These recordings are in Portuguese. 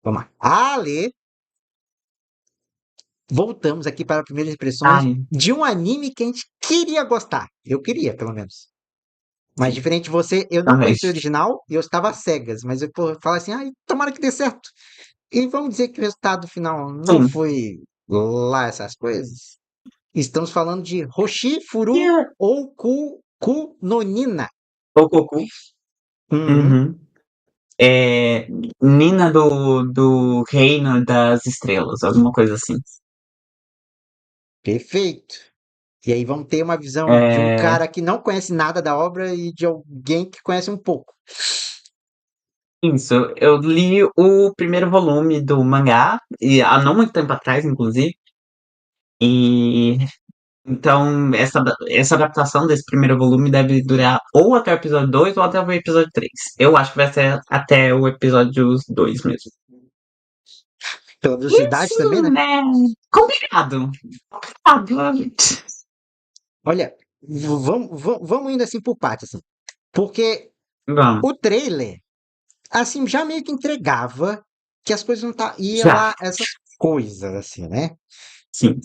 Vamos lá. Ale, voltamos aqui para as primeiras impressões Ai, de um anime que a gente queria gostar. Eu queria, pelo menos. Mas sim, diferente de você, eu não também. conheci o original e eu estava às cegas. Mas eu falo assim, ai, tomara que dê certo. E vamos dizer que o resultado final não Sim. foi lá essas coisas. Estamos falando de Hoshi E Furu Oku no Nina. o Goku? Uhum, Uhum. É, Nina do Reino das Estrelas, alguma coisa assim. perfeito. E aí vamos ter uma visão de um É, cara que não conhece nada da obra e de alguém que conhece um pouco. isso, eu li o primeiro volume do mangá, e há não muito tempo atrás, inclusive, e então essa adaptação desse primeiro volume deve durar ou até o episódio 2 ou até o episódio 3. Eu acho que vai ser até o episódio 2 mesmo. Pela E velocidade também, assim, né? né? Complicado. Complicado. Olha, vamos indo assim por partes, assim. Porque Vamos, o trailer, assim, já meio que entregava que as coisas não ia já. lá, essas coisas, assim, né? Sim,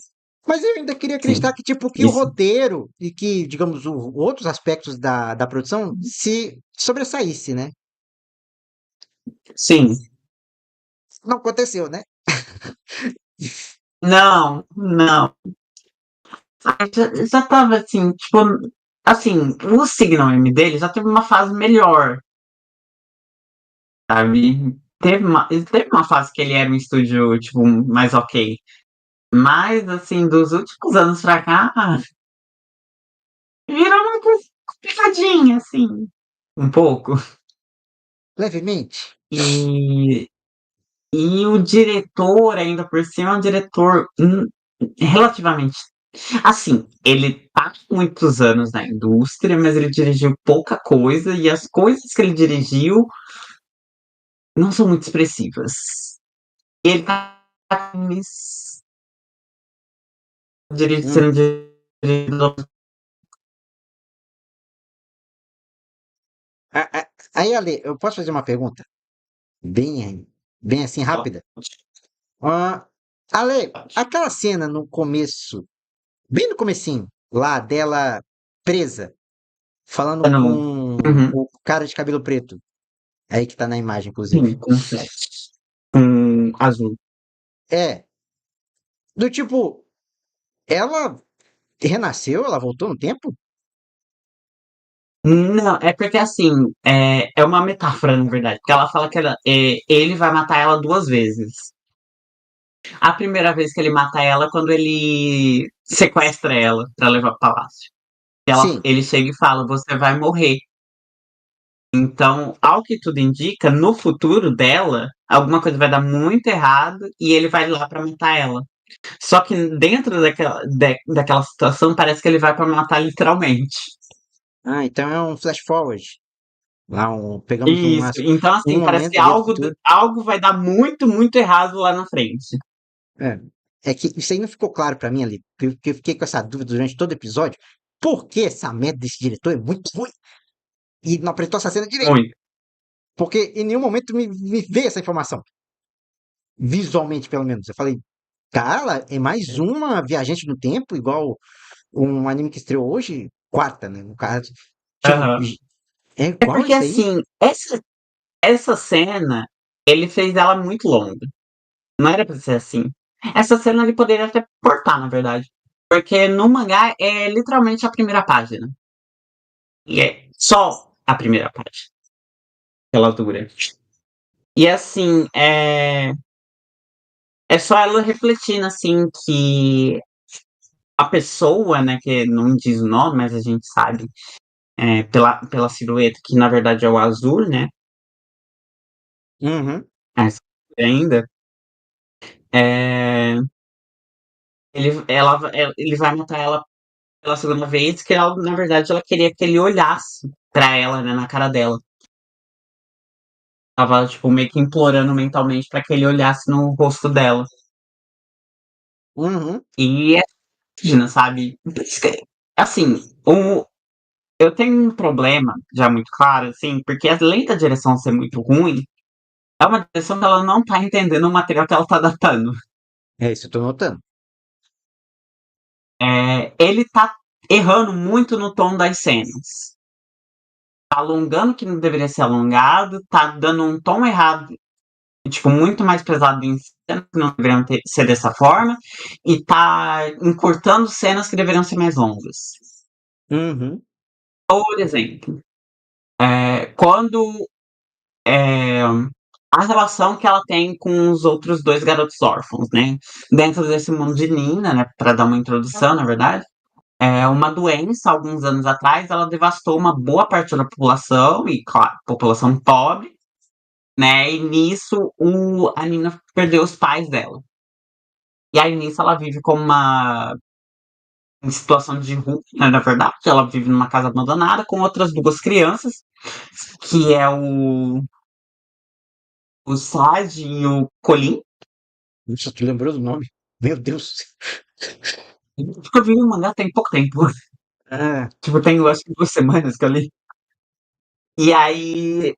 Mas eu ainda queria sim. acreditar que, tipo, que o Isso. roteiro e que, digamos, outros aspectos da produção se sobressaísse, né? Sim. Não aconteceu, né? Não, não. Já tava assim, tipo, assim, o Signal M dele já teve uma fase melhor, sabe? Teve uma fase que ele era um estúdio, tipo, mais ok. Mas, assim, dos últimos anos pra cá, virou uma coisa complicadinha, assim, um pouco. Levemente. E, e o diretor, ainda por cima, é um diretor relativamente. Assim, ele tá com muitos anos na indústria, mas ele dirigiu pouca coisa, e as coisas que ele dirigiu não são muito expressivas. E ele tá Hum. sendo dirigido. Aí, Ale, eu posso fazer uma pergunta? Bem, bem assim, rápida. Ah, Ale, aquela cena no começo, bem no comecinho, lá dela presa, falando No, com uhum, o cara de cabelo preto, aí que tá na imagem, inclusive. sim, com flash. Com azul. É, do tipo, ela renasceu, ela voltou no tempo? Não, é porque assim, é uma metáfora, na verdade. Porque ela fala que ele vai matar ela duas vezes. A primeira vez que ele mata ela é quando ele sequestra ela pra levar pro palácio. Sim. Ele chega e fala: Você vai morrer. Então, ao que tudo indica, no futuro dela, alguma coisa vai dar muito errado e ele vai lá pra matar ela. Só que dentro daquela situação, parece que ele vai pra matar literalmente. Ah, então é um flash forward. Lá pegamos Isso. Então, um assim, parece que momento dele do futuro. algo vai dar muito, muito errado lá na frente. É. É que isso aí não ficou claro pra mim ali, porque eu fiquei com essa dúvida durante todo o episódio. Por que essa merda desse diretor é muito ruim e não apresentou essa cena direito? Muito. Porque em nenhum momento me veio essa informação. Visualmente, pelo menos. Eu falei, cara, é mais uma viajante no tempo, igual um anime que estreou hoje, quarta, né? No caso. Tipo, Aham. é É igual porque, isso aí? assim, essa cena, ele fez ela muito longa. Não era pra ser assim. Essa cena ele poderia até cortar, na verdade. Porque no mangá é literalmente a primeira página. E é só a primeira página que ela dura. E assim, é só ela refletindo, assim, que a pessoa, né, que não diz o nome, mas a gente sabe, pela silhueta, que na verdade é o azul, né? Uhum. Essa ainda. É, ele vai matar ela pela segunda vez, que ela, na verdade ela queria que ele olhasse pra ela, né, na cara dela. Tava, tipo, meio que implorando mentalmente pra que ele olhasse no rosto dela. Uhum. E é digna, sabe? Por isso que, assim, eu tenho um problema já muito claro, assim, porque além da direção ser muito ruim, É uma direção que ela não tá entendendo o material que ela tá adaptando. É isso, eu tô notando. Ele tá errando muito no tom das cenas. Tá alongando o que não deveria ser alongado, tá dando um tom errado, tipo, muito mais pesado em cenas que não deveriam ser dessa forma, e tá encurtando cenas que deveriam ser mais longas. Uhum. Por exemplo, quando a relação que ela tem com os outros dois garotos órfãos, né? Dentro desse mundo de Nina, né? Para dar uma introdução, na verdade, uma doença, alguns anos atrás, ela devastou uma boa parte da população, e claro, população pobre, né? E nisso a Nina perdeu os pais dela. E aí nisso ela vive como uma em situação de rua, né, na verdade, ela vive numa casa abandonada com outras duas crianças, que é o Saj e o Colin. Nossa, tu lembrou do nome? Meu Deus. Porque eu vi o mangá tem pouco tempo. Ah, Tipo, tem, eu acho que 2 semanas que eu li. E aí,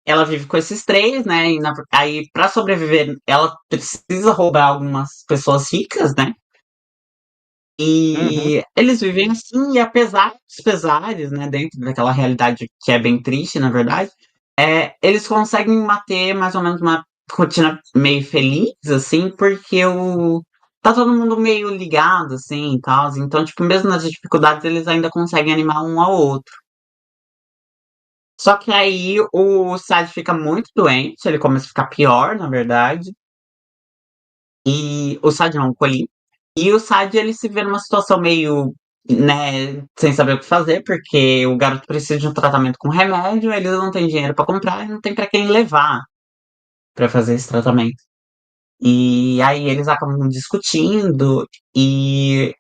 ela vive com esses três, né? E aí, pra sobreviver, ela precisa roubar algumas pessoas ricas, né? uhum. E eles vivem assim, e apesar dos pesares, né? Dentro daquela realidade que é bem triste, na verdade, eles conseguem manter mais ou menos uma rotina meio feliz, assim, porque tá todo mundo meio ligado, assim, e tal. Então, tipo, mesmo nas dificuldades, eles ainda conseguem animar um ao outro. Só que aí o Sad fica muito doente, ele começa a ficar pior, na verdade. E o Sad não, o Colin. E o Sad, ele se vê numa situação meio, né, sem saber o que fazer, porque o garoto precisa de um tratamento com remédio, eles não têm dinheiro pra comprar e não tem pra quem levar pra fazer esse tratamento. E aí eles acabam discutindo e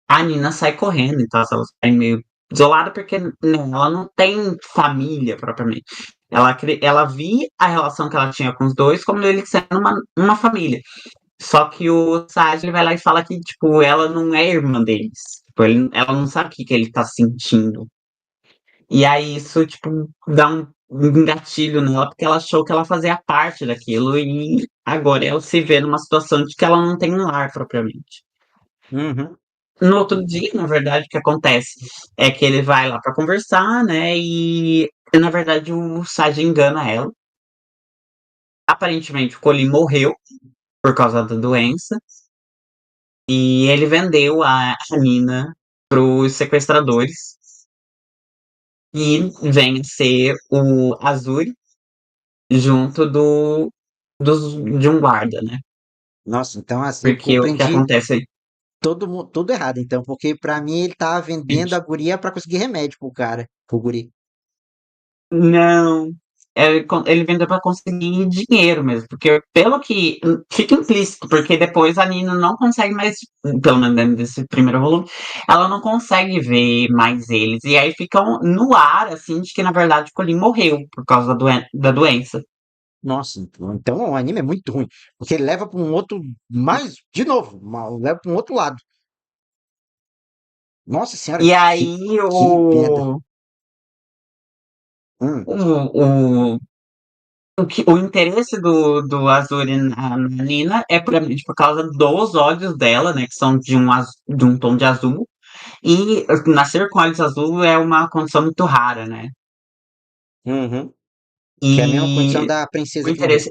a Nina sai correndo, então ela sai meio isolada porque né, ela não tem família propriamente. Ela via a relação que ela tinha com os dois como ele sendo uma família. Só que o Saj ele vai lá e fala que, tipo, ela não é irmã deles. Tipo, ela não sabe o que, que ele tá sentindo. E aí isso, tipo, dá um gatilho nela, porque ela achou que ela fazia parte daquilo, e agora ela se vê numa situação de que ela não tem um lar propriamente. Uhum. No outro dia, na verdade, o que acontece é que ele vai lá pra conversar, né? E na verdade o Saj engana ela. Aparentemente o Colin morreu por causa da doença. E ele vendeu a Nina pros sequestradores. E vem ser o Azuri junto de um guarda, né? Nossa, então assim, eu Porque o que compreendi acontece tudo errado, então, porque pra mim ele tava vendendo a guria pra conseguir remédio pro cara, pro guri. não. Ele vendeu pra conseguir dinheiro mesmo. Porque, pelo que fica implícito, porque depois a Nina não consegue mais, pelo menos dentro desse primeiro volume, ela não consegue ver mais eles. E aí ficam no ar, assim, de que na verdade o Colin morreu por causa da doença. Nossa, então o anime é muito ruim, porque ele leva pra um outro, mais, de novo, leva pra um outro lado. Nossa senhora, E aí que merda. Hum, o, o interesse do Azuri na Nina é puramente por causa dos olhos dela, né? Que são de um tom de azul. E nascer com olhos azul é uma condição muito rara, né? uhum. Que é a mesma condição E da o princesa de Naruto. interesse.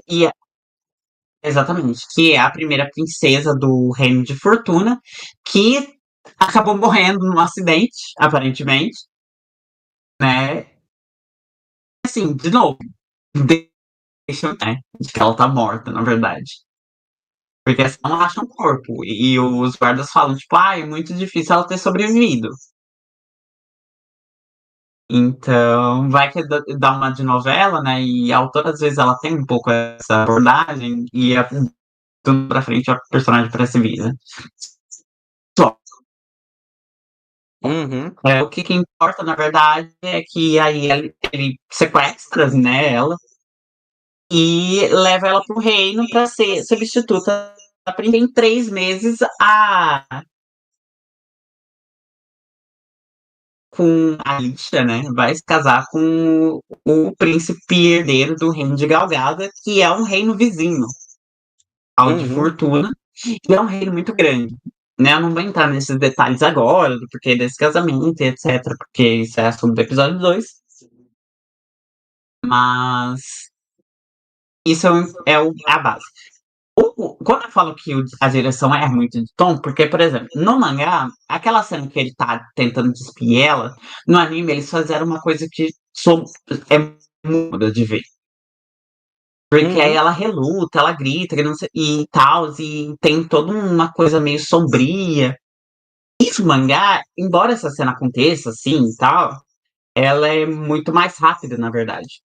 Exatamente, que é a primeira princesa do Reino de Fortuna, que acabou morrendo num acidente, aparentemente, né? Assim, de novo, deixa, né? De que ela tá morta, na verdade. Porque eles não acham corpo. E os guardas falam, tipo, é muito difícil ela ter sobrevivido. Então, vai que dá uma de novela, né? E a autora, às vezes, ela tem um pouco essa abordagem e tudo pra frente a personagem parece viva. Só. Uhum. O que importa, na verdade, é que aí ele sequestra, né, ela e leva ela pro reino pra ser substituta da princesa. Em 3 meses, com a Alicia, né? Vai se casar com o príncipe herdeiro do reino de Galgada, que é um reino vizinho ao de Uhum. Fortuna, e é um reino muito grande. Né? Eu não vou entrar nesses detalhes agora, do porquê desse casamento e etc., porque isso é assunto do episódio 2. Mas isso a base. Quando eu falo que a direção é muito de tom, porque, por exemplo, no mangá, aquela cena que ele tá tentando despir ela, no anime eles fizeram uma coisa que é muito de ver. Porque aí Uhum. ela reluta, ela grita que não sei, e tal, e tem toda uma coisa meio sombria. Isso, mangá, embora essa cena aconteça assim e tal, ela é muito mais rápida, na verdade.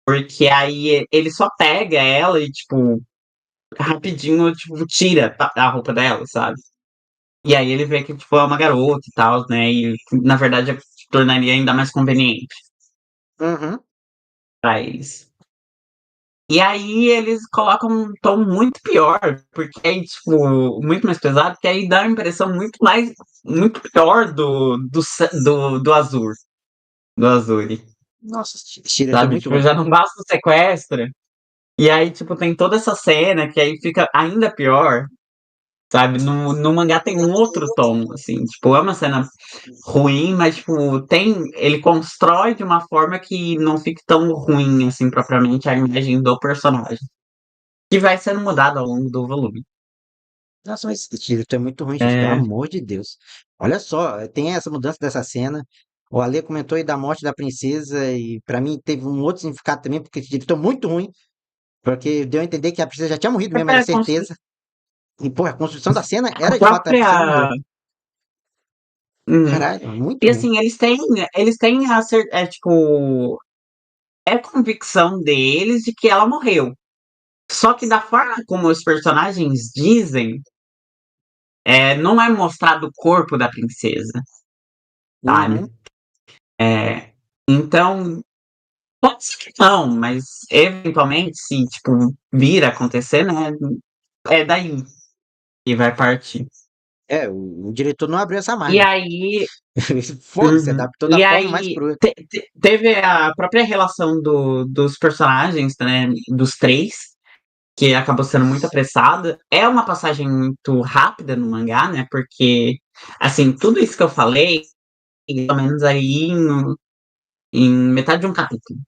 Porque aí ele só pega ela e, tipo, rapidinho, tipo, tira a roupa dela, sabe? E aí ele vê que, tipo, é uma garota e tal, né? E, na verdade, tornaria ainda mais conveniente Uhum. pra eles. E aí eles colocam um tom muito pior, porque aí, tipo, muito mais pesado, que aí dá a impressão muito pior do Azul, do Azuri, Nossa, Shira, tu é sabe? muito Tipo, ruim. já não basta o sequestro, e aí, tipo, tem toda essa cena que aí fica ainda pior, sabe? No mangá tem um outro tom, assim, tipo, é uma cena ruim, mas, tipo, ele constrói de uma forma que não fique tão ruim, assim, propriamente a imagem do personagem, que vai sendo mudado ao longo do volume. Nossa, mas Shira, tu é muito ruim, gente, pelo É, amor de Deus. Olha só, tem essa mudança dessa cena. O Ale comentou aí da morte da princesa e pra mim teve um outro significado também, porque Shira, tu é muito ruim, porque deu a entender que a princesa já tinha morrido mesmo, era certeza. E, pô, a construção da cena a era de fato a princesa morreu. própria. Uhum. Caralho, muito E ruim. assim, eles têm tipo, é convicção deles de que ela morreu. Só que da forma como os personagens dizem, não é mostrado o corpo da princesa, sabe? Uhum. É, então, pode ser que não, mas eventualmente, se, tipo, vir a acontecer, né? É daí que vai partir. É, o diretor não abriu essa E margem. aí, Foda-se, uhum. adaptou da E forma mais aí crua. teve a própria relação dos personagens, né? Dos três, que acabou sendo muito apressada. É uma passagem muito rápida no mangá, né? Porque, assim, tudo isso que eu falei, pelo menos aí em metade de um capítulo.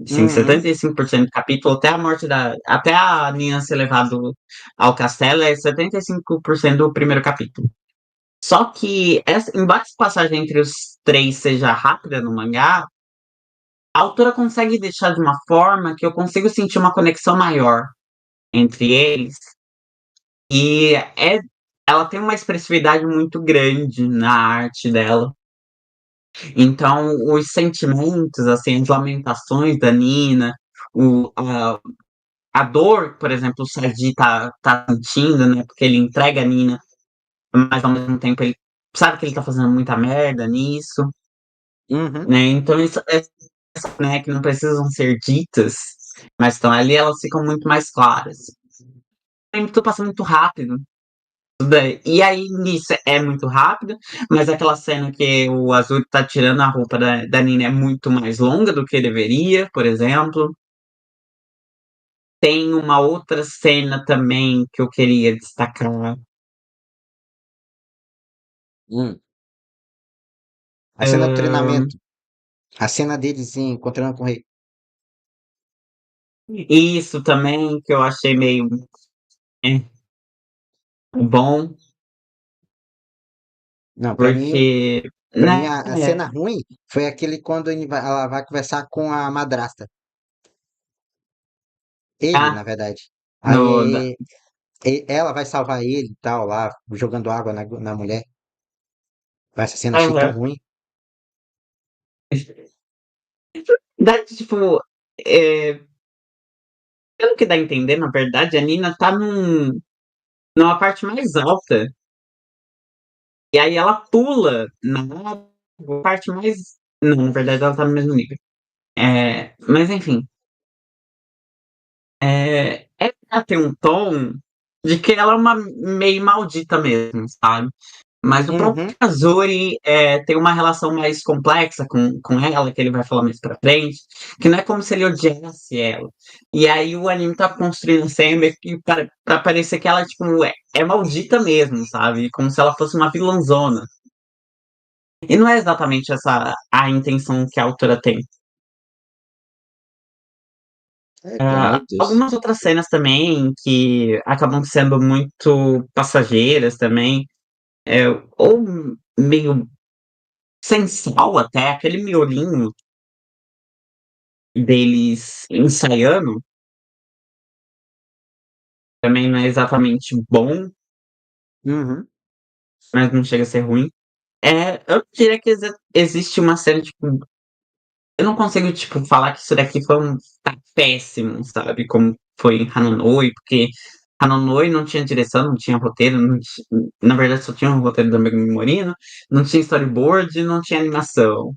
Sim, Uhum. 75% do capítulo, até a Nina ser levado ao castelo, é 75% do primeiro capítulo. Só que, embora essa passagem entre os três seja rápida no mangá, a autora consegue deixar de uma forma que eu consigo sentir uma conexão maior entre eles. E ela tem uma expressividade muito grande na arte dela. Então, os sentimentos, assim, as lamentações da Nina, o, a, a dor, por exemplo, o Sergi tá sentindo, né? Porque ele entrega a Nina, mas ao mesmo tempo ele sabe que ele tá fazendo muita merda nisso, Uhum. né? Então, isso né, que não precisam ser ditas, mas estão ali, elas ficam muito mais claras. O tempo passa muito rápido. E aí, nisso é muito rápido, mas aquela cena que o Azul tá tirando a roupa da Nina é muito mais longa do que deveria, por exemplo. Tem uma outra cena também que eu queria destacar. Hum. A cena do Ahn, treinamento. A cena deles encontrando com o rei. isso também, que eu achei meio é, bom, Não, porque, pra mim né, a cena ruim foi aquele quando ela vai conversar com a madrasta. Ele, na ah, verdade. no, da- Aí ela vai salvar ele e tal, lá, jogando água na mulher. Essa cena achei tão aham. ruim. Tipo, é, pelo que dá a entender, na verdade, a Nina tá numa parte mais alta. E aí ela pula na parte mais. Não, na verdade ela tá no mesmo nível. Mas enfim. Ela tem um tom de que ela é uma meio maldita mesmo, sabe? Mas o próprio Uhum. Kazuri tem uma relação mais complexa com ela, que ele vai falar mais pra frente, que não é como se ele odiasse ela. E aí o anime tá construindo a cena meio que pra parecer que ela, tipo, é maldita mesmo, sabe? Como se ela fosse uma vilãzona. E não é exatamente essa a intenção que a autora tem. Legal, meu Deus. Algumas outras cenas também que acabam sendo muito passageiras também, ou meio sem sal até, aquele miolinho deles ensaiando também não é exatamente bom, Uhum. mas não chega a ser ruim. Eu diria que existe uma série, tipo, eu não consigo, tipo, falar que isso daqui tá péssimo, sabe? Como foi em Hanonoi, porque Hanonoi não tinha direção, não tinha roteiro, na verdade só tinha um roteiro da Megumi Morino, não tinha storyboard, não tinha animação.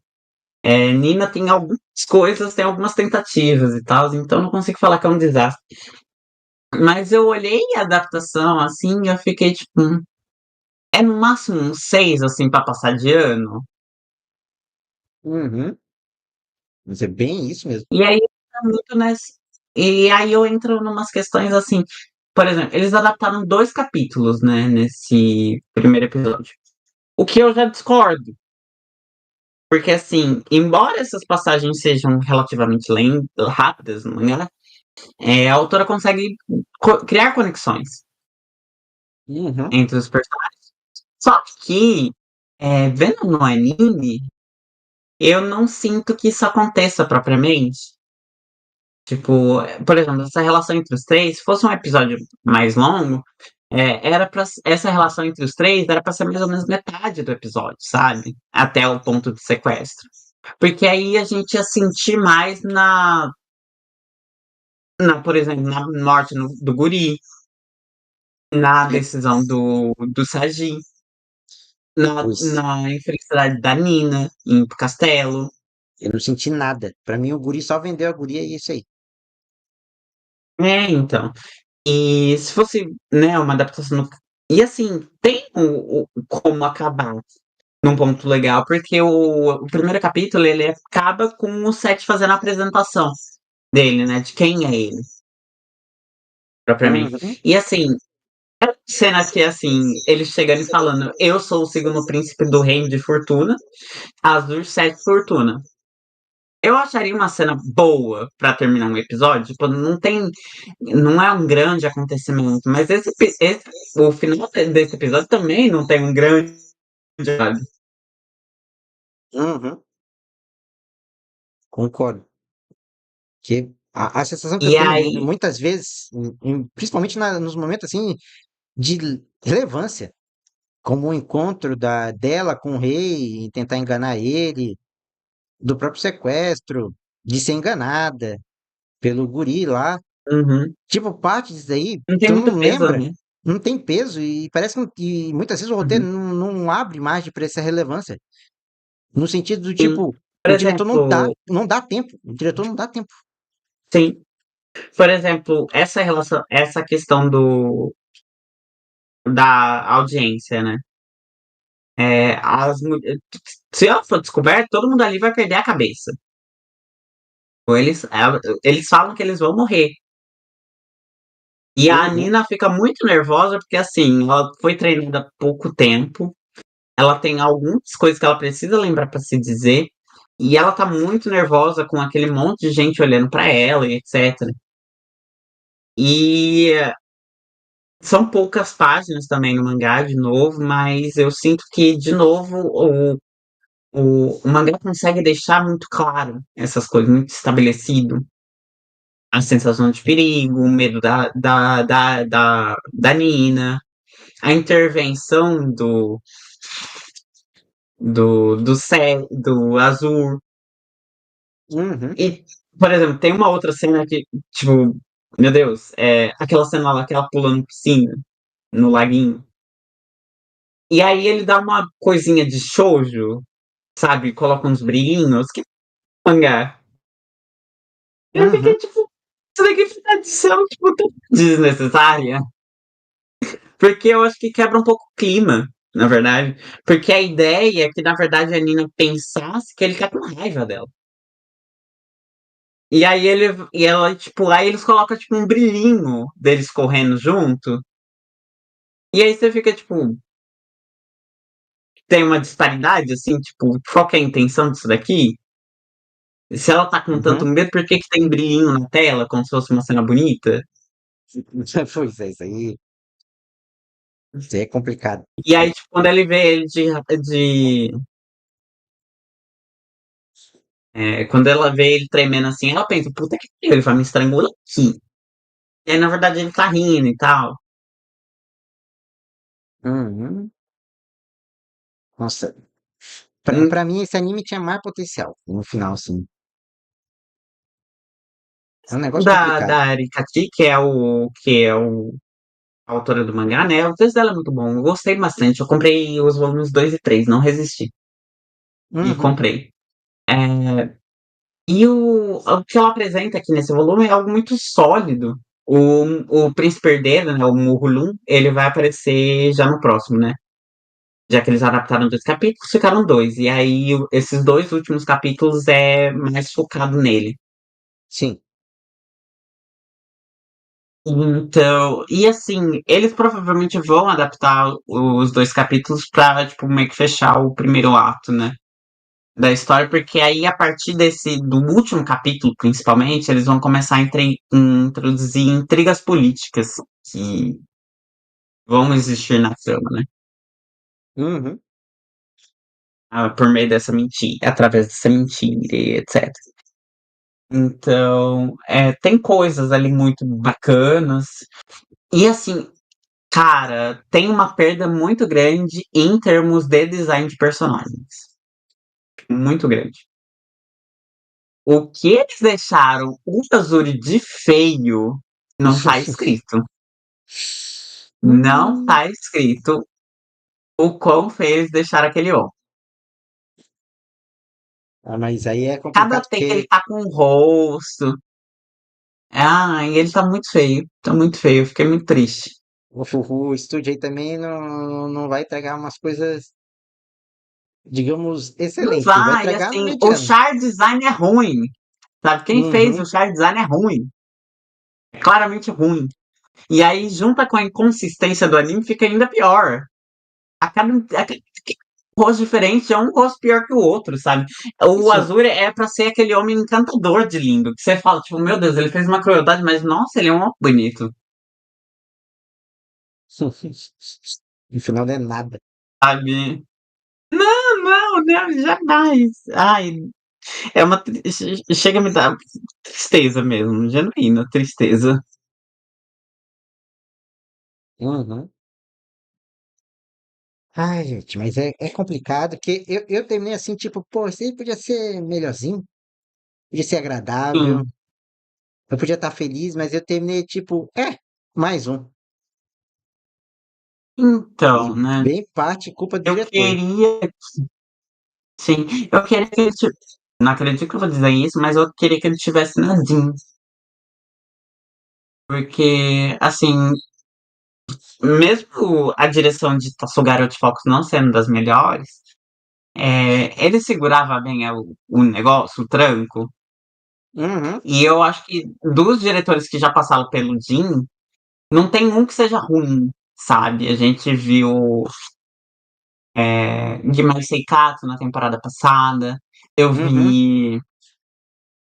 Nina tem algumas coisas, tem algumas tentativas e tal, então eu não consigo falar que é um desastre. Mas eu olhei a adaptação assim e eu fiquei tipo, é no máximo um 6, assim, pra passar de ano. Uhum. Mas é bem isso mesmo. E aí entra muito nessa. E aí eu entro numas questões assim. Por exemplo, eles adaptaram 2 capítulos, né, nesse primeiro episódio. O que eu já discordo. Porque, assim, embora essas passagens sejam relativamente rápidas no mangá, a autora consegue criar conexões Uhum. entre os personagens. Só que, vendo no anime, eu não sinto que isso aconteça propriamente. Tipo, por exemplo, essa relação entre os três, se fosse um episódio mais longo, essa relação entre os três era pra ser mais ou menos metade do episódio, sabe? Até o ponto de sequestro. Porque aí a gente ia sentir mais por exemplo, na morte do guri, na Eu, decisão do Saji, pois, na infelicidade da Nina em Castelo. eu não senti nada. Pra mim, o guri só vendeu a guria e é isso aí. Então. E se fosse, né, uma adaptação. E assim, tem como acabar num ponto legal, porque o primeiro capítulo ele acaba com o Seth fazendo a apresentação dele, né? De quem é ele, propriamente. Uhum. E assim, cena que assim, ele chegando e falando, eu sou o segundo príncipe do reino de Fortuna, Azul Sete Fortuna. Eu acharia uma cena boa pra terminar um episódio, tipo, não é um grande acontecimento, mas o final desse episódio também não tem um grande. Uhum. Concordo. Que a sensação que eu E tenho aí, muitas vezes, principalmente nos momentos assim de relevância, como o encontro dela com o rei e tentar enganar ele, do próprio sequestro, de ser enganada pelo guri lá. uhum, Tipo, parte disso aí, não tem tu muito não peso, lembra, né? não tem peso e parece que muitas vezes o roteiro Uhum. não abre margem para essa relevância. No sentido do Sim. tipo, Por o diretor exemplo, não dá tempo. O diretor não dá tempo. sim. Por exemplo, essa relação, essa questão da audiência, né? Se ela for descoberta, todo mundo ali vai perder a cabeça. Ou eles falam que eles vão morrer. E a Uhum, Nina fica muito nervosa porque, assim, ela foi treinada há pouco tempo, ela tem algumas coisas que ela precisa lembrar pra se dizer, e ela tá muito nervosa com aquele monte de gente olhando pra ela e etc. E são poucas páginas também no mangá, de novo, mas eu sinto que, de novo, o mangá consegue deixar muito claro essas coisas, muito estabelecido. A sensação de perigo, o medo da Nina, a intervenção do Azul. uhum, E, por exemplo, tem uma outra cena que, tipo, meu Deus, aquela cena lá que ela pula no piscina, no laguinho. E aí ele dá uma coisinha de shoujo, sabe? Coloca uns brilhinhos, que mangá. Eu fiquei uhum. tipo, isso daqui fica adição, tipo, tão desnecessária. Porque eu acho que quebra um pouco o clima. na verdade. Porque a ideia é que, na verdade, a Nina pensasse que ele tá com raiva dela. E ela, tipo, aí eles colocam, tipo, um brilhinho deles correndo junto. E aí você fica, tipo, tem uma disparidade, assim, tipo, qual que é a intenção disso daqui? Se ela tá com tanto Uhum. medo, por que que tem brilhinho na tela, como se fosse uma cena bonita? Pois é, isso aí é complicado. E aí, tipo, quando ele vê ele de quando ela vê ele tremendo assim, ela pensa, puta que pariu, ele vai me estrangular aqui. E aí, na verdade, ele tá rindo e tal. Uhum. Nossa, Hum, pra mim esse anime tinha mais potencial no final, assim. É um negócio complicado. Da Arikati, que é a autora do mangá, né? O texto dela é muito bom. Eu gostei bastante. Eu comprei os volumes 2 e 3, não resisti. E Uhum. comprei. É, e o que ela apresenta aqui nesse volume é algo muito sólido. O príncipe herdeiro, né, o Murulum, ele vai aparecer já no próximo, né? Já que eles adaptaram 2 capítulos, ficaram 2. E aí, esses 2 últimos capítulos é mais focado nele. Sim. Então, e assim, eles provavelmente vão adaptar os 2 capítulos pra, tipo, meio que fechar o primeiro ato, né? Da história, porque aí a partir do último capítulo, principalmente, eles vão começar a introduzir intrigas políticas que vão existir na trama, né? Uhum. Por meio dessa mentira, através dessa mentira, e etc. Então, tem coisas ali muito bacanas. E assim, cara, tem uma perda muito grande em termos de design de personagens. Muito grande. O que eles deixaram o Azuri de feio não tá escrito. Não Hum. tá escrito o quão feio eles deixaram aquele homem. Ah, mas aí é Cada complicado take ele porque tá com o rosto. Ah, e ele tá muito feio. Tá muito feio. Eu fiquei muito triste. o estúdio aí também não vai entregar umas coisas, digamos, Não excelentes. Vai vai, entregar assim, o mediano. char design é ruim. Sabe? Quem fez o Uhum. char design é ruim. É claramente ruim. E aí, junta com a inconsistência do anime, fica ainda pior. A cada rosto diferente é um rosto pior que o outro, sabe? O Isso. Azul é pra ser aquele homem encantador de lindo. Que você fala, tipo, meu Deus, ele fez uma crueldade, mas nossa, ele é um homem bonito, No final não é nada. sabe? Não, não, não, jamais. Ai, chega a me dar tristeza mesmo, genuína tristeza. Uhum. Ai, gente, mas é complicado, porque eu terminei assim, tipo, pô, isso aí podia ser melhorzinho, podia ser agradável, Sim. eu podia estar feliz, mas eu terminei, tipo, mais um. Então, E né? bem parte culpa do Eu diretor. queria, sim, eu queria que ele não acredito que eu vou dizer isso, mas eu queria que ele tivesse nadinho. Porque, assim, mesmo a direção de Tassugara Outfocus não sendo das melhores, ele segurava bem o negócio, o tranco. Uhum, E eu acho que dos diretores que já passaram pelo Jin, não tem um que seja ruim, sabe? A gente viu Gimai Seikatsu na temporada passada. Eu uhum, vi,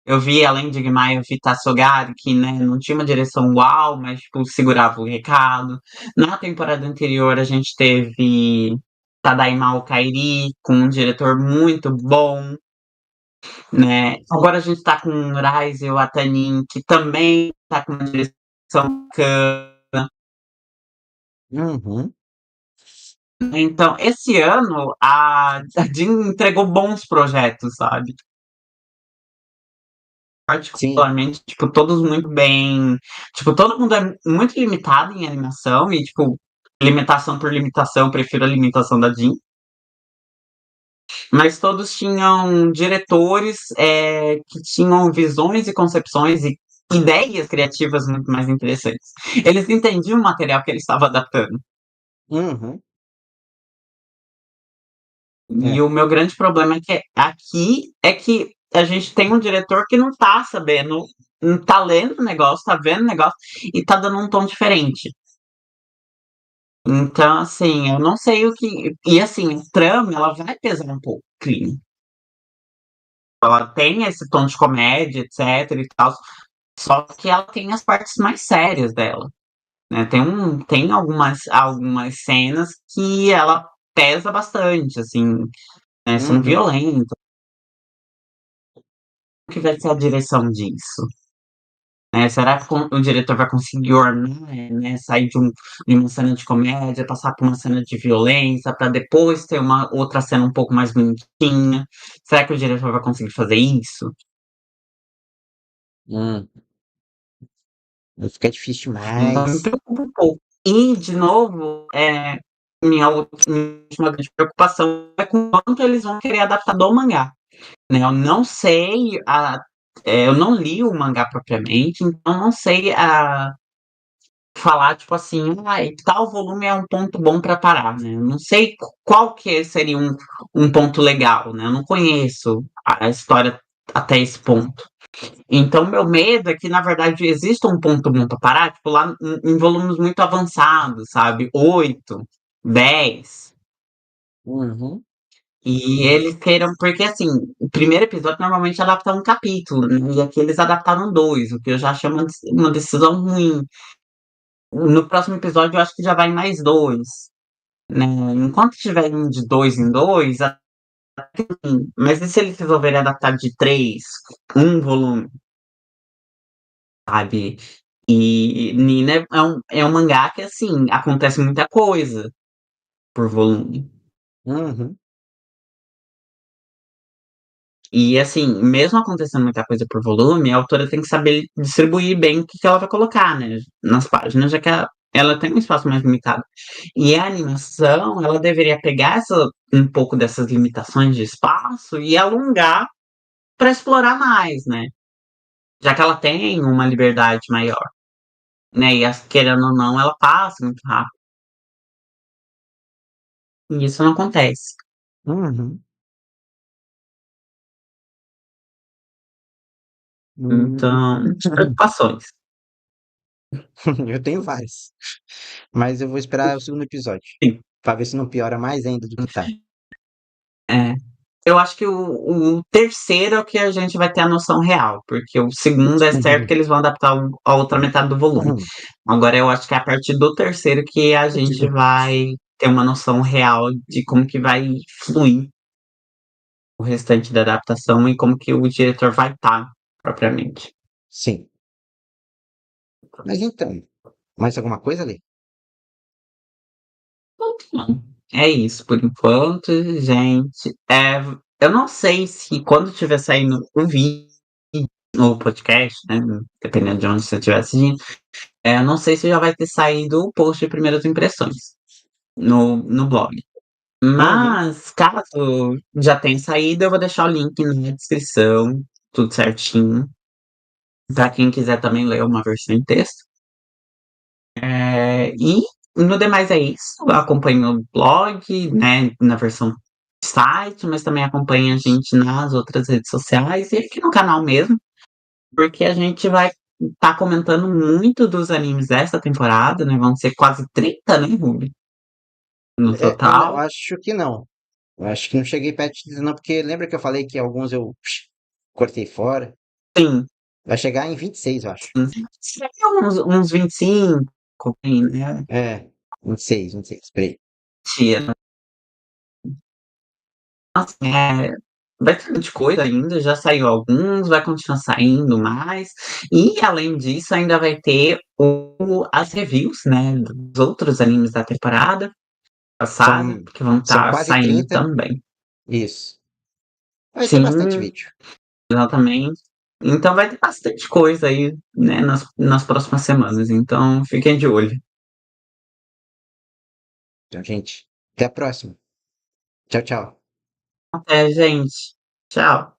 eu vi além de Gimai, eu vi Tassogari, que né, não tinha uma direção uau, mas tipo, segurava o recado. Na temporada anterior a gente teve Tadaima Kairi, com um diretor muito bom, né? Agora a gente tá com Rise e o Atanin, que também tá com uma direção bacana. uhum. Então, esse ano a Jin entregou bons projetos, sabe? Sim, Particularmente, tipo, todos muito bem. Tipo, todo mundo é muito limitado em animação e, tipo, limitação por limitação, eu prefiro a limitação da Jin. Mas todos tinham diretores que tinham visões e concepções e ideias criativas muito mais interessantes. Eles entendiam o material que eles estavam adaptando. uhum. E É. o meu grande problema é que aqui é que a gente tem um diretor que não tá sabendo, não tá lendo o negócio, tá vendo o negócio e tá dando um tom diferente. Então, assim, eu não sei o que. E assim, a trama, ela vai pesar um pouco o crime. Ela tem esse tom de comédia, etc e tal, só que ela tem as partes mais sérias dela, né? Tem algumas cenas que ela pesa bastante, assim, né? São Uhum. violentas. O que vai ser a direção disso? Né? Será que o diretor vai conseguir ornar, né? Sair de uma cena de comédia, passar por uma cena de violência, para depois ter uma outra cena um pouco mais bonitinha? Será que o diretor vai conseguir fazer isso? Hum. Fica difícil Então me demais. preocupa um pouco. E, de novo, minha última grande preocupação é com quanto eles vão querer adaptar do mangá, né? Eu não sei, eu não li o mangá propriamente, então não sei falar, tipo assim, tal volume é um ponto bom para parar, né? Eu não sei qual que seria um ponto legal, né? Eu não conheço a história até esse ponto. Então, meu medo é que, na verdade, exista um ponto bom para parar, tipo, lá em volumes muito avançados, sabe? 8, 10. Uhum. E eles queiram, porque assim, o primeiro episódio normalmente adapta um capítulo, né? E aqui eles adaptaram dois, o que eu já achei uma decisão ruim. No próximo episódio eu acho que já vai mais dois, né? Enquanto tiver um de dois em dois, mas e se eles resolverem adaptar de três, um volume, sabe? E Nina é um mangá que, assim, acontece muita coisa por volume. Uhum. E, assim, mesmo acontecendo muita coisa por volume, a autora tem que saber distribuir bem o que ela vai colocar, né? Nas páginas, já que ela tem um espaço mais limitado. E a animação, ela deveria pegar um pouco dessas limitações de espaço e alongar para explorar mais, né? Já que ela tem uma liberdade maior, né? E querendo ou não, ela passa muito rápido. E isso não acontece. Uhum. Hum. Então, preocupações. Eu tenho vários. Mas eu vou esperar o segundo episódio. Sim, Pra ver se não piora mais ainda do que tá. é. Eu acho que o terceiro é o que a gente vai ter a noção real, porque o segundo é certo que eles vão adaptar a outra metade do volume. Agora eu acho que é a partir do terceiro que a gente vai ter uma noção real de como que vai fluir o restante da adaptação e como que o diretor vai estar propriamente. Sim. Mas então, mais alguma coisa ali? Bom, é isso por enquanto, gente. Eu não sei se quando tiver saindo o vídeo, o podcast, né? Dependendo de onde você estiver assistindo, eu não sei se já vai ter saído o post de primeiras impressões no blog. Uhum. Mas, caso já tenha saído, eu vou deixar o link na descrição, tudo certinho, para quem quiser também ler uma versão em texto. E no demais é isso. Acompanhe o blog, né, na versão site, mas também acompanhe a gente nas outras redes sociais e aqui no canal mesmo, porque a gente vai estar comentando muito dos animes dessa temporada, né? Vão ser quase 30, né, Ruby? No Eu total. acho que não. Eu acho que não cheguei perto de dizer não, porque lembra que eu falei que alguns eu cortei fora? Sim, Vai chegar em 26, eu acho. seria uns 25, né? É, 26, 26, peraí. Tia, nossa, vai ter muita coisa ainda, já saiu alguns, vai continuar saindo mais. E além disso, ainda vai ter as reviews, né, dos outros animes da temporada passada, São, que vão são estar quase saindo 30. também. Isso. Vai ter bastante Sim, vídeo. exatamente. Então vai ter bastante coisa aí, né, nas próximas semanas. Então fiquem de olho. Então, gente, até a próxima. Tchau, tchau. Até, gente. Tchau.